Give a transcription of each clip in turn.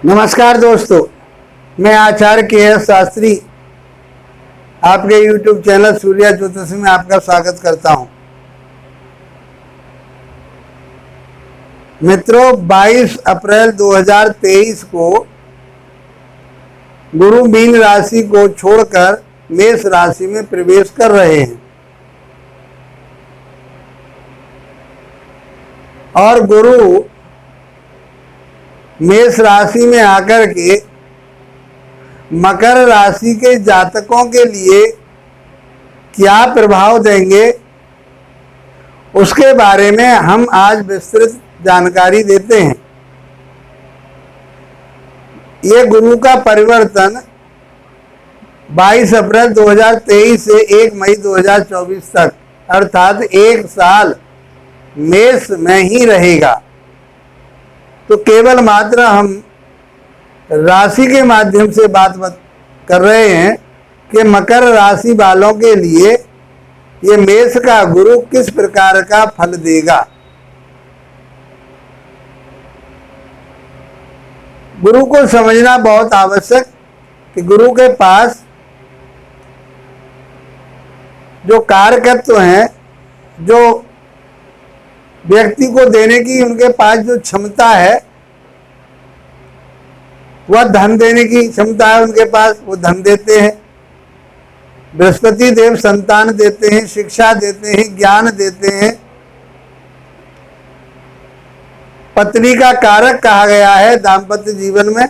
नमस्कार दोस्तों, मैं आचार्य के शास्त्री आपके YouTube चैनल सूर्या ज्योतिष में आपका स्वागत करता हूं। मित्रों, 22 अप्रैल 2023 को गुरु मीन राशि को छोड़कर मेष राशि में प्रवेश कर रहे हैं और गुरु मेष राशि में आकर के मकर राशि के जातकों के लिए क्या प्रभाव देंगे उसके बारे में हम आज विस्तृत जानकारी देते हैं। ये गुरु का परिवर्तन 22 अप्रैल 2023 से 1 मई 2024 तक अर्थात 1 साल मेष में ही रहेगा। तो केवल मात्र हम राशि के माध्यम से बात कर रहे हैं कि मकर राशि वालों के लिए ये मेष का गुरु किस प्रकार का फल देगा। गुरु को समझना बहुत आवश्यक कि गुरु के पास जो कारकत्व हैं, जो व्यक्ति को देने की उनके पास जो क्षमता है, वह धन देने की क्षमता है उनके पास, वो धन देते हैं। बृहस्पति देव संतान देते हैं, शिक्षा देते हैं, ज्ञान देते हैं। पत्नी का कारक कहा गया है दाम्पत्य जीवन में,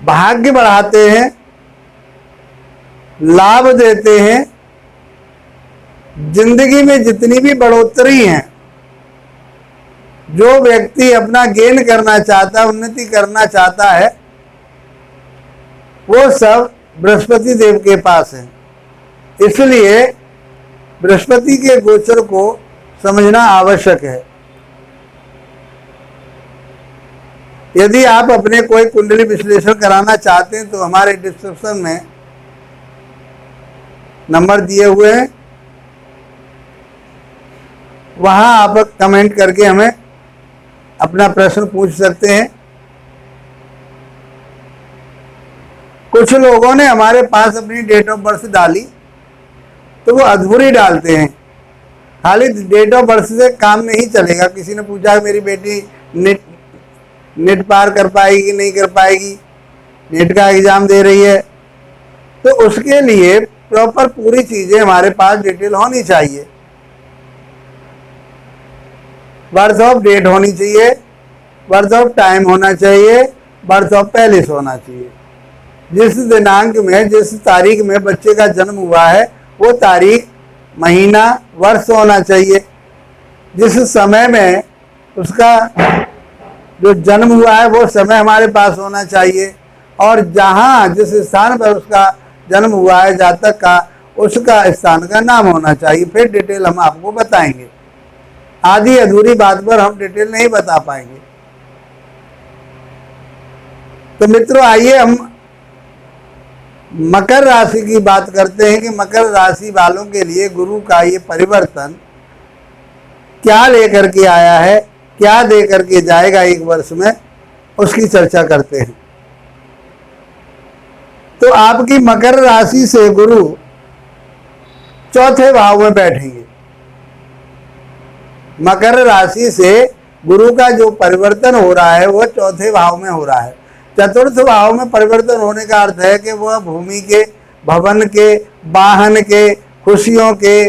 भाग्य बढ़ाते हैं, लाभ देते हैं। जिंदगी में जितनी भी बढ़ोतरी है, जो व्यक्ति अपना गेन करना चाहता है, उन्नति करना चाहता है, वो सब बृहस्पति देव के पास है। इसलिए बृहस्पति के गोचर को समझना आवश्यक है। यदि आप अपने कोई कुंडली विश्लेषण कराना चाहते हैं तो हमारे डिस्क्रिप्शन में नंबर दिए हुए हैं, वहां आप कमेंट करके हमें अपना प्रश्न पूछ सकते हैं। कुछ लोगों ने हमारे पास अपनी डेट ऑफ बर्थ डाली तो वो अधूरी डालते हैं। खाली डेट ऑफ बर्थ से काम नहीं चलेगा। किसी ने पूछा मेरी बेटी नेट पार कर पाएगी नहीं कर पाएगी, नेट का एग्जाम दे रही है, तो उसके लिए प्रॉपर पूरी चीजें हमारे पास डिटेल होनी चाहिए। बर्थ ऑफ डेट होनी चाहिए, बर्थ ऑफ टाइम होना चाहिए, बर्थ ऑफ पैलेस होना चाहिए। जिस दिनांक में, जिस तारीख में बच्चे का जन्म हुआ है, वो तारीख, महीना, वर्ष होना चाहिए। जिस समय में उसका जो जन्म हुआ है वो समय हमारे पास होना चाहिए, और जहाँ जिस स्थान पर उसका जन्म हुआ है जातक का, उसका स्थान का नाम होना चाहिए। फिर डिटेल हम आपको बताएंगे। आधी अधूरी बात पर हम डिटेल नहीं बता पाएंगे। तो मित्रों, आइए हम मकर राशि की बात करते हैं कि मकर राशि वालों के लिए गुरु का ये परिवर्तन क्या लेकर के आया है, क्या दे करके जाएगा 1 वर्ष में, उसकी चर्चा करते हैं। तो आपकी मकर राशि से गुरु 4थे भाव में बैठेंगे। मकर राशि से गुरु का जो परिवर्तन हो रहा है वो 4थे भाव में हो रहा है। 4th भाव में परिवर्तन होने का अर्थ है कि वह भूमि के, भवन के, वाहन के, खुशियों के,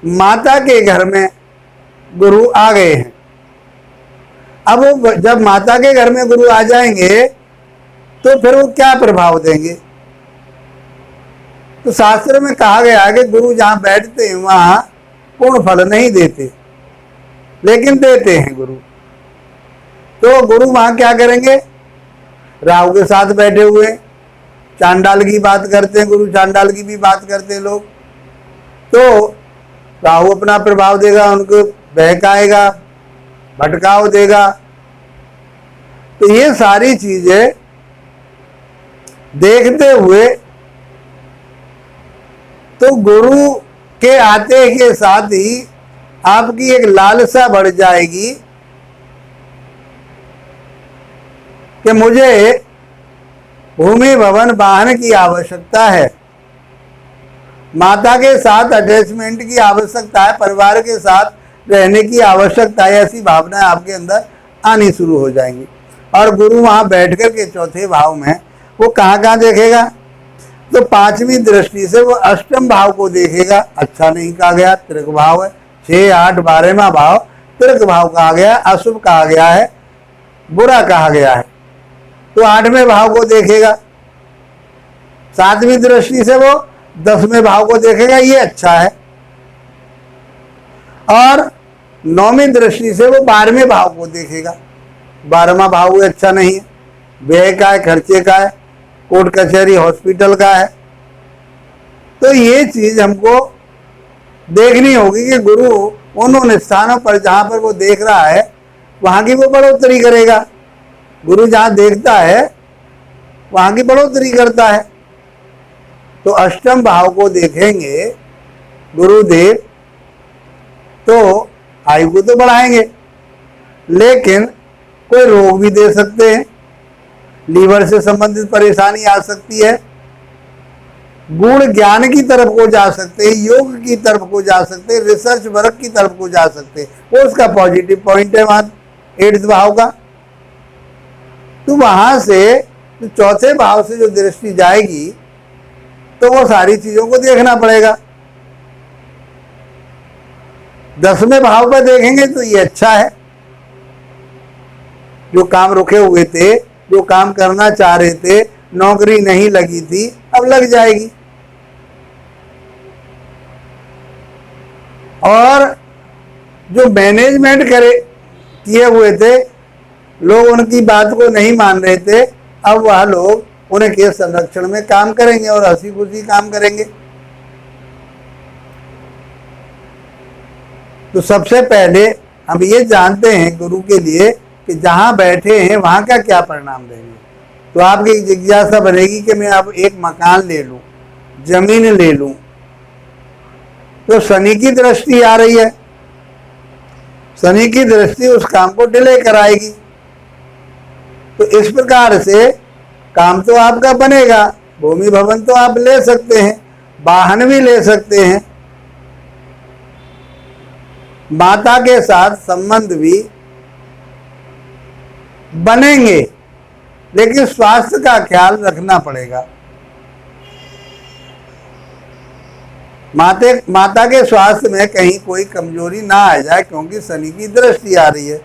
माता के घर में गुरु आ गए हैं। अब जब माता के घर में गुरु आ जाएंगे तो फिर वो क्या प्रभाव देंगे। तो शास्त्र में कहा गया है कि गुरु जहाँ बैठते हैं वहाँ पूर्ण फल नहीं देते, लेकिन देते हैं गुरु। तो गुरु वहां क्या करेंगे, राहु के साथ बैठे हुए, चांडाल की बात करते हैं गुरु, चांडाल की भी बात करते हैं लोग। तो राहु अपना प्रभाव देगा, उनको बहकाएगा, भटकाव देगा। तो ये सारी चीजें देखते हुए तो गुरु के आते के साथ ही आपकी एक लालसा बढ़ जाएगी कि मुझे भूमि भवन वाहन की आवश्यकता है, माता के साथ अटैचमेंट की आवश्यकता है, परिवार के साथ रहने की आवश्यकता है, ऐसी भावनाएं आपके अंदर आनी शुरू हो जाएंगी। और गुरु वहां बैठकर के चौथे भाव में वो कहाँ कहाँ देखेगा, तो पांचवी दृष्टि से वो अष्टम भाव को देखेगा। अच्छा नहीं कहा गया, त्रिक भाव है, 6, 8, 12वां भाव त्रिक भाव कहा गया, अशुभ कहा गया है, बुरा कहा गया है। तो 8वें भाव को देखेगा। 7वीं दृष्टि से वो 10वें भाव को देखेगा, ये अच्छा है। और 9वीं दृष्टि से वो 12वें भाव को देखेगा। 12वां भाव वो अच्छा नहीं है, व्यय का है, खर्चे का है, कोर्ट कचहरी हॉस्पिटल का है। तो ये चीज हमको देखनी होगी कि गुरु उन स्थानों पर जहां पर वो देख रहा है वहां की वो बढ़ोतरी करेगा। गुरु जहां देखता है वहां की बढ़ोतरी करता है। तो अष्टम भाव को देखेंगे गुरुदेव तो आयु को तो बढ़ाएंगे, लेकिन कोई रोग भी दे सकते हैं, लीवर से संबंधित परेशानी आ सकती है, गुण ज्ञान की तरफ को जा सकते हैं, योग की तरफ को जा सकते हैं, रिसर्च वर्क की तरफ को जा सकते हैं। वो उसका पॉजिटिव पॉइंट है वहां 8th भाव का। तो वहां से तो चौथे भाव से जो दृष्टि जाएगी तो वो सारी चीजों को देखना पड़ेगा। 10वें भाव पर देखेंगे तो ये अच्छा है, जो काम रुके हुए थे, जो काम करना चाह रहे थे, नौकरी नहीं लगी थी, अब लग जाएगी। और जो मैनेजमेंट किए हुए थे, लोग उनकी बात को नहीं मान रहे थे, अब वह लोग उनके संरक्षण में काम करेंगे और हंसी खुशी काम करेंगे। तो सबसे पहले हम ये जानते हैं गुरु के लिए कि जहां बैठे हैं वहां का क्या परिणाम देंगे। तो आपकी जिज्ञासा बनेगी कि मैं अब एक मकान ले लूं, जमीन ले लूं, तो शनि की दृष्टि आ रही है, शनि की दृष्टि उस काम को डिले कराएगी। तो इस प्रकार से काम तो आपका बनेगा, भूमि भवन तो आप ले सकते हैं, वाहन भी ले सकते हैं, माता के साथ संबंध भी बनेंगे, लेकिन स्वास्थ्य का ख्याल रखना पड़ेगा। माता के स्वास्थ्य में कहीं कोई कमजोरी ना आ जाए, क्योंकि शनि की दृष्टि आ रही है।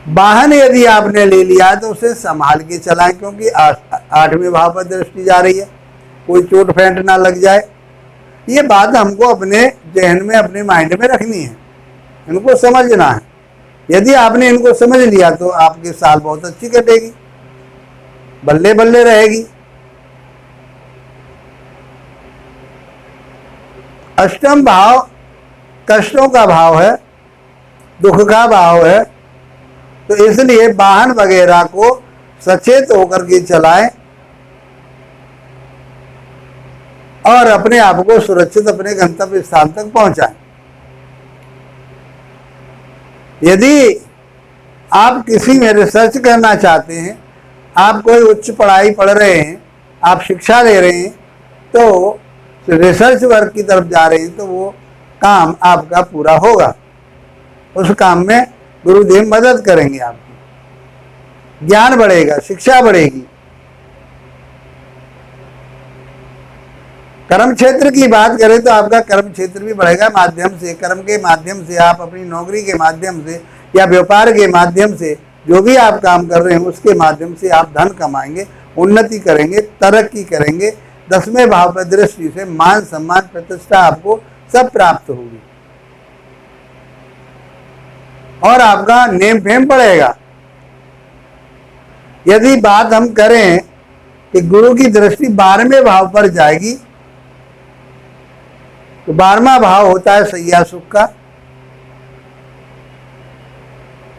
वाहन यदि आपने ले लिया है तो उसे संभाल के चलाएं, क्योंकि 8वें भाव पर दृष्टि जा रही है, कोई चोट फेंट ना लग जाए। ये बात हमको अपने जहन में, अपने माइंड में रखनी है, इनको समझना है। यदि आपने इनको समझ लिया तो आपकी साल बहुत अच्छी कटेगी, बल्ले बल्ले रहेगी। अष्टम भाव कष्टों का भाव है, दुख का भाव है, तो इसलिए वाहन वगैरह को सचेत होकर के चलाएं और अपने आप को सुरक्षित अपने गंतव्य स्थान तक पहुंचाएं। यदि आप किसी में रिसर्च करना चाहते हैं, आप कोई उच्च पढ़ाई पढ़ रहे हैं, आप शिक्षा ले रहे हैं, तो रिसर्च वर्क की तरफ जा रहे हैं, तो वो काम आपका पूरा होगा। उस काम में गुरुदेव मदद करेंगे आपकी, ज्ञान बढ़ेगा, शिक्षा बढ़ेगी। कर्म क्षेत्र की बात करें तो आपका कर्म क्षेत्र भी बढ़ेगा, माध्यम से, कर्म के माध्यम से, आप अपनी नौकरी के माध्यम से या व्यापार के माध्यम से, जो भी आप काम कर रहे हैं उसके माध्यम से आप धन कमाएंगे, उन्नति करेंगे, तरक्की करेंगे। 10वें भाव पर दृष्टि से मान सम्मान प्रतिष्ठा आपको सब प्राप्त होगी और आपका नेम फेम बढ़ेगा। यदि बात हम करें कि गुरु की दृष्टि 12वें भाव पर जाएगी, तो 12वां भाव होता है सैया सुख का,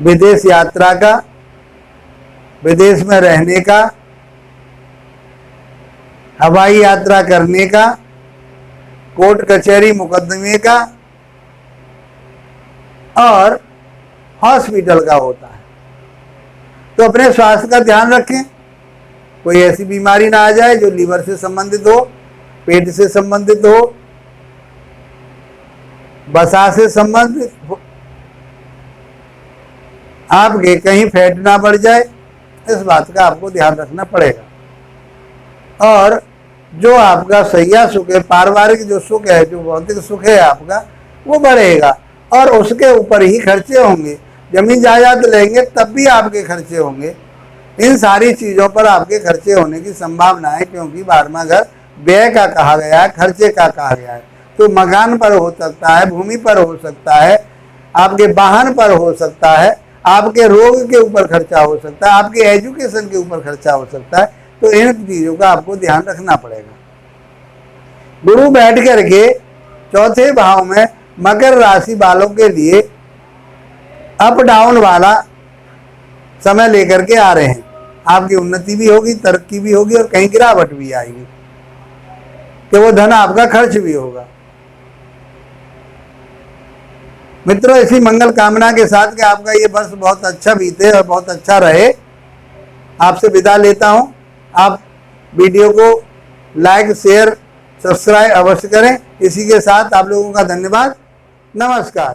विदेश यात्रा का, विदेश में रहने का, हवाई यात्रा करने का, कोर्ट कचहरी मुकदमे का और हॉस्पिटल का होता है। तो अपने स्वास्थ्य का ध्यान रखें, कोई ऐसी बीमारी ना आ जाए जो लीवर से संबंधित हो, पेट से संबंधित हो, वसा से संबंधित हो, आपके कहीं फैट ना बढ़ जाए, इस बात का आपको ध्यान रखना पड़ेगा। और जो आपका सैया सुख है, पारिवारिक जो सुख है, जो भौतिक सुख है आपका, वो बढ़ेगा और उसके ऊपर ही खर्चे होंगे। जमीन जायदाद लेंगे तब भी आपके खर्चे होंगे। इन सारी चीज़ों पर आपके खर्चे होने की संभावना है, क्योंकि 12वां घर व्यय का कहा गया है, खर्चे का कहा गया है। तो मकान पर हो सकता है, भूमि पर हो सकता है, आपके वाहन पर हो सकता है, आपके रोग के ऊपर खर्चा हो सकता है, आपके एजुकेशन के ऊपर खर्चा हो सकता है। तो इन चीज़ों का आपको ध्यान रखना पड़ेगा। गुरु बैठ करके चौथे भाव में मकर राशि वालों के लिए अप डाउन वाला समय लेकर के आ रहे हैं। आपकी उन्नति भी होगी, तरक्की भी होगी और कहीं गिरावट भी आएगी, तो वो धन आपका खर्च भी होगा। मित्रों, इसी मंगल कामना के साथ कि आपका ये वर्ष बहुत अच्छा बीते और बहुत अच्छा रहे, आपसे विदा लेता हूं। आप वीडियो को लाइक, शेयर, सब्सक्राइब अवश्य करें। इसी के साथ आप लोगों का धन्यवाद। नमस्कार।